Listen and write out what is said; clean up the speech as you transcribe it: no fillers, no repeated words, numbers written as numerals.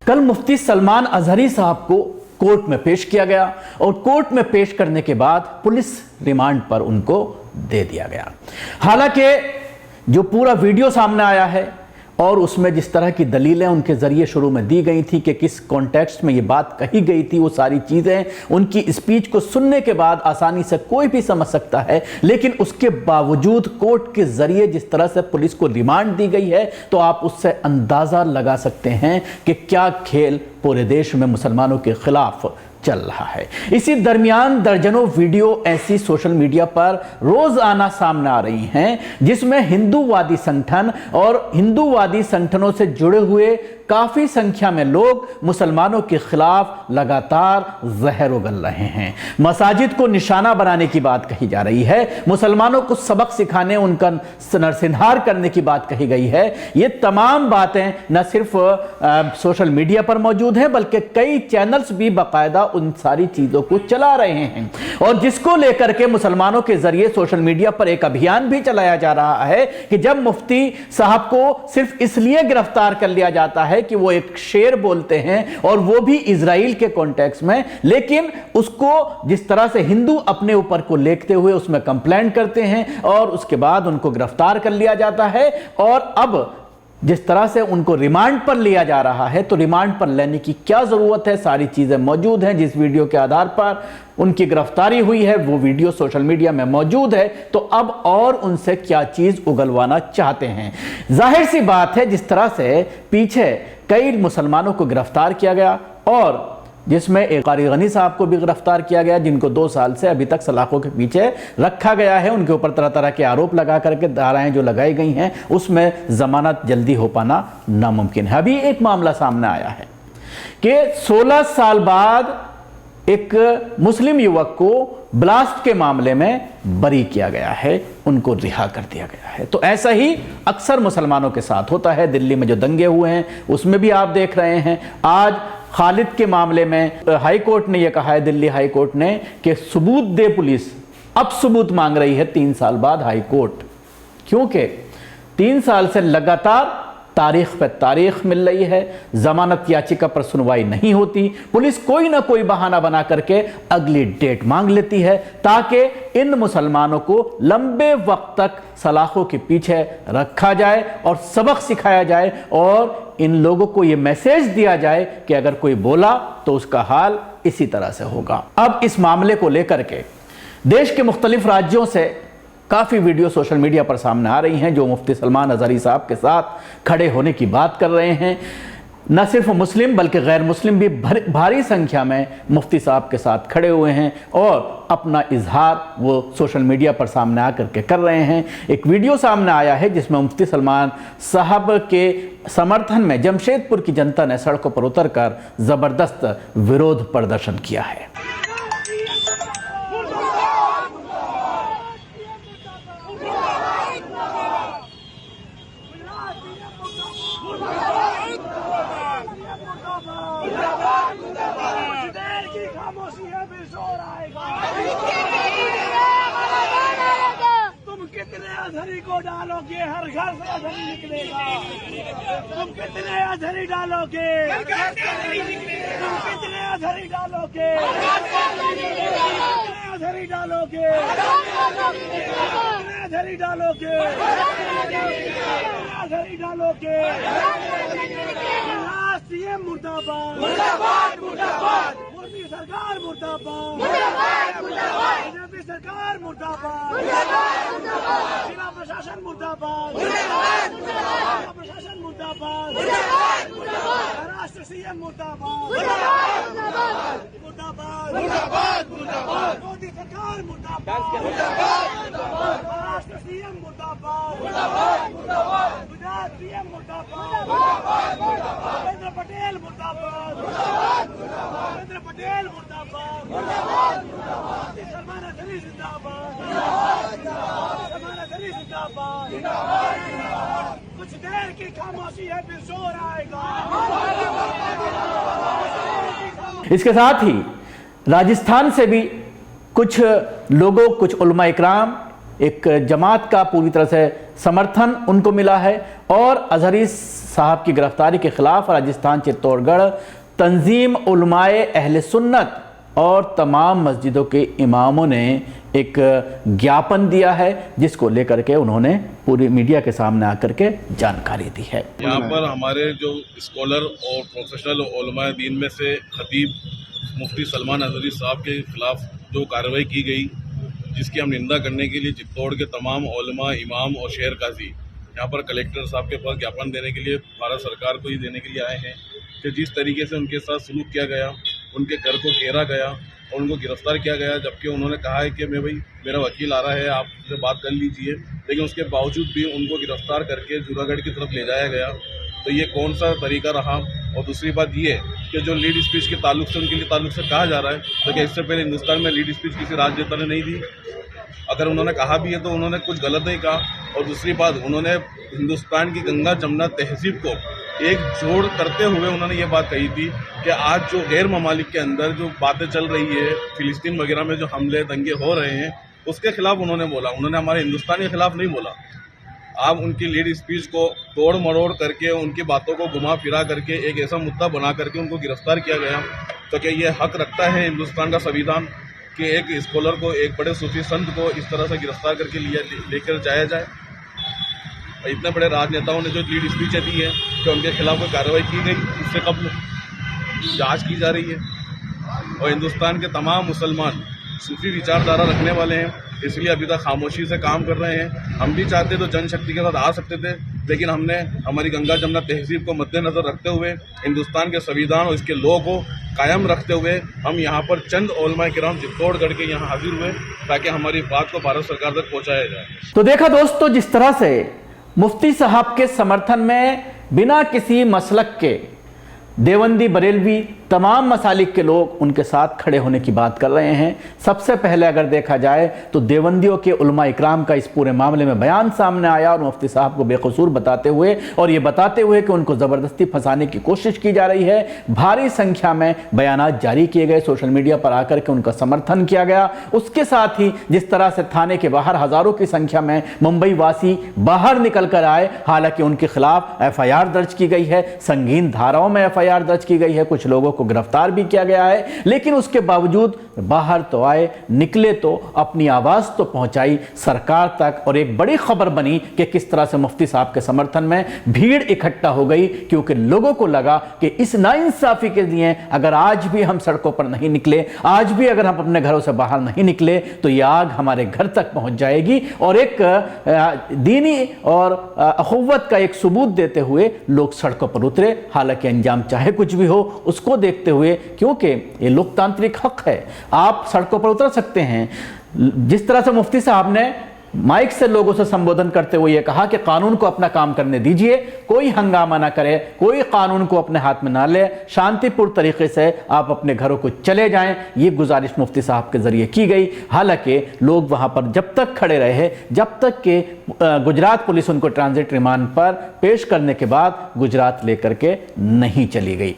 कल मुफ्ती सलमान अजहरी साहब को कोर्ट में पेश किया गया और कोर्ट में पेश करने के बाद पुलिस रिमांड पर उनको दे दिया गया। हालांकि जो पूरा वीडियो सामने आया है और उसमें जिस तरह की दलीलें उनके ज़रिए शुरू में दी गई थी कि किस कॉन्टेक्स्ट में ये बात कही गई थी, वो सारी चीज़ें उनकी स्पीच को सुनने के बाद आसानी से कोई भी समझ सकता है। लेकिन उसके बावजूद कोर्ट के ज़रिए जिस तरह से पुलिस को रिमांड दी गई है, तो आप उससे अंदाज़ा लगा सकते हैं कि क्या खेल पूरे देश में मुसलमानों के खिलाफ चल रहा है। इसी दरमियान दर्जनों वीडियो ऐसी सोशल मीडिया पर रोज आना सामने आ रही हैं जिसमें हिंदूवादी संगठन और हिंदूवादी संगठनों से जुड़े हुए काफी संख्या में लोग मुसलमानों के खिलाफ लगातार जहर उगल रहे हैं। मसाजिद को निशाना बनाने की बात कही जा रही है, मुसलमानों को सबक सिखाने, उनका नरसंहार करने की बात कही गई है। ये तमाम बातें न सिर्फ सोशल मीडिया पर मौजूद हैं, बल्कि कई चैनल्स भी बाकायदा उन सारी चीजों को चला रहे हैं और जिसको लेकर के मुसलमानों के जरिए सोशल मीडिया पर एक अभियान भी चलाया जा रहा है कि जब मुफ्ती साहब को सिर्फ इसलिए गिरफ्तार कर लिया जाता है कि वो एक शेर बोलते हैं और वो भी इजराइल के कॉन्टेक्स्ट में, लेकिन उसको जिस तरह से हिंदू अपने ऊपर को लेते हुए उसमें कंप्लेंट करते हैं और उसके बाद उनको गिरफ्तार कर लिया जाता है। और अब जिस तरह से उनको रिमांड पर लिया जा रहा है, तो रिमांड पर लेने की क्या जरूरत है, सारी चीजें मौजूद हैं। जिस वीडियो के आधार पर उनकी गिरफ्तारी हुई है वो वीडियो सोशल मीडिया में मौजूद है, तो अब और उनसे क्या चीज उगलवाना चाहते हैं। जाहिर सी बात है, जिस तरह से पीछे कई मुसलमानों को गिरफ्तार किया गया और जिसमें एक कारी गनी साहब को भी गिरफ्तार किया गया, जिनको 2 साल से अभी तक सलाखों के पीछे रखा गया है, उनके ऊपर तरह तरह के आरोप लगा करके धाराएं जो लगाई गई हैं उसमें जमानत जल्दी हो पाना नामुमकिन है। अभी एक मामला सामने आया है कि 16 साल बाद एक मुस्लिम युवक को ब्लास्ट के मामले में बरी किया गया है, उनको रिहा कर दिया गया है। तो ऐसा ही अक्सर मुसलमानों के साथ होता है। दिल्ली में जो दंगे हुए हैं उसमें भी आप देख रहे हैं। आज खालिद के मामले में हाई कोर्ट ने यह कहा है, दिल्ली हाई कोर्ट ने, कि सबूत दे पुलिस। अब सबूत मांग रही है 3 साल बाद हाई कोर्ट, क्योंकि 3 साल से लगातार तारीख पे तारीख मिल रही है, जमानत याचिका पर सुनवाई नहीं होती। पुलिस कोई ना कोई बहाना बना करके अगली डेट मांग लेती है ताकि इन मुसलमानों को लंबे वक्त तक सलाखों के पीछे रखा जाए और सबक सिखाया जाए और इन लोगों को यह मैसेज दिया जाए कि अगर कोई बोला तो उसका हाल इसी तरह से होगा। अब इस मामले को लेकर के देश के मुख्तलिफ राज्यों से काफ़ी वीडियो सोशल मीडिया पर सामने आ रही हैं जो मुफ्ती सलमान अजहरी साहब के साथ खड़े होने की बात कर रहे हैं। न सिर्फ मुस्लिम बल्कि गैर मुस्लिम भी भारी संख्या में मुफ्ती साहब के साथ खड़े हुए हैं और अपना इजहार वो सोशल मीडिया पर सामने आकर के कर रहे हैं। एक वीडियो सामने आया है जिसमें मुफ्ती सलमान साहब के समर्थन में जमशेदपुर की जनता ने सड़कों पर उतरकर ज़बरदस्त विरोध प्रदर्शन किया है। तुम कितने अजहरी को डालोगे, हर घर से अजहरी निकलेगा। तुम कितने अजहरी डालोगे, तुम कितने अजहरी डालोगे, अजहरी डालोगे, अजहरी डालोगे, अजहरी डालोगे। सीएम मुर्दाबाद, मुर्दाबाद, मुर्दाबाद। मोदी सरकार मुर्दाबाद, मुर्दाबाद, मुर्दाबाद। बीजेपी सरकार मुर्दाबाद, मुर्दाबाद, मुर्दाबाद। जिला प्रशासन मुर्दाबाद, मुर्दाबाद, मुर्दाबाद। जिला प्रशासन मुर्दाबाद, मुर्दाबाद, मुर्दाबाद। महाराष्ट्र सीएम मुर्दाबाद, मुर्दाबाद, मुर्दाबाद, मुर्दाबाद, मुर्दाबाद, मुर्दाबाद। मोदी सरकार मुर्दाबाद, मुर्दाबाद, मुर्दाबाद। महाराष्ट्र सीएम मुर्दाबाद, मुर्दाबाद, मुर्दाबाद। गुजरात सीएम मुर्दाबाद, मुर्दाबाद, मुर्दाबाद। नरेंद्र पटेल मुर्दाबाद, मुर्दाबाद, मुर्दाबाद। नरेंद्र पटेल मुर्दाबाद, मुर्दाबाद, मुर्दाबाद। सलमान अजहरी जिंदाबाद, जिंदाबाद, जिंदाबाद। सलमान अजहरी जिंदाबाद, जिंदाबाद, जिंदाबाद। कुछ देर की खामोशी है फिर शोर आएगा। इसके साथ ही राजस्थान से भी कुछ लोगों, कुछ उलमा इकराम एक जमात का पूरी तरह से समर्थन उनको मिला है और अजहरी साहब की गिरफ्तारी के खिलाफ राजस्थान चित्तौड़गढ़ तंजीम उलमाए अहले सुन्नत और तमाम मस्जिदों के इमामों ने एक ज्ञापन दिया है, जिसको लेकर के उन्होंने पूरी मीडिया के सामने आकर के जानकारी दी है। यहाँ पर हमारे जो स्कॉलर और प्रोफेशनल उलमाए दीन में से खतीब मुफ्ती सलमान अजहरी साहब के खिलाफ जो कार्रवाई की गई, जिसकी हम निंदा करने के लिए चित्तौड़ के तमाम उलमा, इमाम और शहर काजी यहाँ पर कलेक्टर साहब के पास ज्ञापन देने के लिए, भारत सरकार को ही देने के लिए आए हैं कि जिस तरीके से उनके साथ सलूक किया गया, उनके घर को घेरा गया और उनको गिरफ्तार किया गया, जबकि उन्होंने कहा है कि मैं भाई मेरा वकील आ रहा है, आप उससे बात कर लीजिए, लेकिन उसके बावजूद भी उनको गिरफ्तार करके जूनागढ़ की तरफ ले जाया गया। तो ये कौन सा तरीका रहा। और दूसरी बात ये कि जो लीड स्पीच के ताल्लुक से उनके लिए ताल्लुक से कहा जा रहा है, तो क्या इससे पहले हिंदुस्तान में लीड स्पीच किसी राजनेता ने नहीं दी? अगर उन्होंने कहा भी है तो उन्होंने कुछ गलत नहीं कहा। और दूसरी बात, उन्होंने हिंदुस्तान की गंगा जमुना तहजीब को एक जोड़ करते हुए उन्होंने ये बात कही थी कि आज जो गैर ममालिक के अंदर जो बातें चल रही है, फिलिस्तीन वगैरह में जो हमले दंगे हो रहे हैं, उसके खिलाफ उन्होंने बोला। उन्होंने हमारे हिंदुस्तान के खिलाफ नहीं बोला। आप उनकी लीड स्पीच को तोड़ मरोड़ करके, उनकी बातों को घुमा फिरा करके एक ऐसा मुद्दा बना करके उनको गिरफ्तार किया गया। तो क्या ये हक रखता है हिंदुस्तान का संविधान कि एक स्कॉलर को, एक बड़े सूफी संत को इस तरह से गिरफ्तार करके लेकर जाया जाए? इतने बड़े राजनेताओं ने जो लीड स्पीचें दी है कि उनके खिलाफ कोई कार्रवाई की गई, इससे कब जांच की जा रही है। और हिंदुस्तान के तमाम मुसलमान सूफी विचारधारा रखने वाले हैं, इसलिए अभी तक खामोशी से काम कर रहे हैं। हम भी चाहते तो जनशक्ति के साथ आ सकते थे, लेकिन हमने हमारी गंगा जमुना तहजीब को मद्देनजर रखते हुए, हिंदुस्तान के संविधान और इसके लॉ को कायम रखते हुए हम यहाँ पर चंद उलमाए किराम चित्तौड़गढ़ के यहाँ हाजिर हुए ताकि हमारी बात को भारत सरकार तक पहुँचाया जाए। तो देखा दोस्तों, जिस तरह से मुफ्ती साहब के समर्थन में बिना किसी मसलक के देवबंदी, बरेलवी, तमाम मसालिक के लोग उनके साथ खड़े होने की बात कर रहे हैं। सबसे पहले अगर देखा जाए तो देवबंदियों के उलमा इकराम का इस पूरे मामले में बयान सामने आया और मुफ्ती साहब को बेकसूर बताते हुए और ये बताते हुए कि उनको ज़बरदस्ती फंसाने की कोशिश की जा रही है। भारी संख्या में बयानात जारी किए गए, सोशल मीडिया पर आकर के उनका समर्थन किया गया। उसके साथ ही जिस तरह से थाने के बाहर हज़ारों की संख्या में मुंबई वासी बाहर निकल कर आए, हालांकि उनके खिलाफ FIR दर्ज की गई है, संगीन धाराओं में FIR दर्ज की गई है, कुछ लोगों को गिरफ्तार भी किया गया है, लेकिन उसके बावजूद बाहर तो आए, निकले तो अपनी आवाज तो पहुंचाई सरकार तक। और एक बड़ी खबर बनी कि किस तरह से मुफ्ती साहब के समर्थन में भीड़ इकट्ठा हो गई, क्योंकि लोगों को लगा कि इस नाइंसाफी के लिए अगर आज भी हम सड़कों पर नहीं निकले, आज भी अगर हम अपने घरों से बाहर नहीं निकले, तो यह आग हमारे घर तक पहुंच जाएगी। और एक दीनी और अखुव्वत का एक सबूत देते हुए लोग सड़कों पर उतरे। हालांकि अंजाम चाहे कुछ भी हो, उसको देखते हुए, क्योंकि ये लोकतांत्रिक हक है, आप सड़कों पर उतर सकते हैं। जिस तरह से मुफ्ती साहब ने माइक से लोगों से संबोधन करते हुए यह कहा कि कानून को अपना काम करने दीजिए, कोई हंगामा ना करे, कोई कानून को अपने हाथ में ना ले, शांतिपूर्ण तरीके से आप अपने घरों को चले जाएं, ये गुजारिश मुफ्ती साहब के जरिए की गई। हालांकि लोग वहां पर जब तक खड़े रहे, जब तक कि गुजरात पुलिस उनको ट्रांजिट रिमांड पर पेश करने के बाद गुजरात लेकर के नहीं चली गई।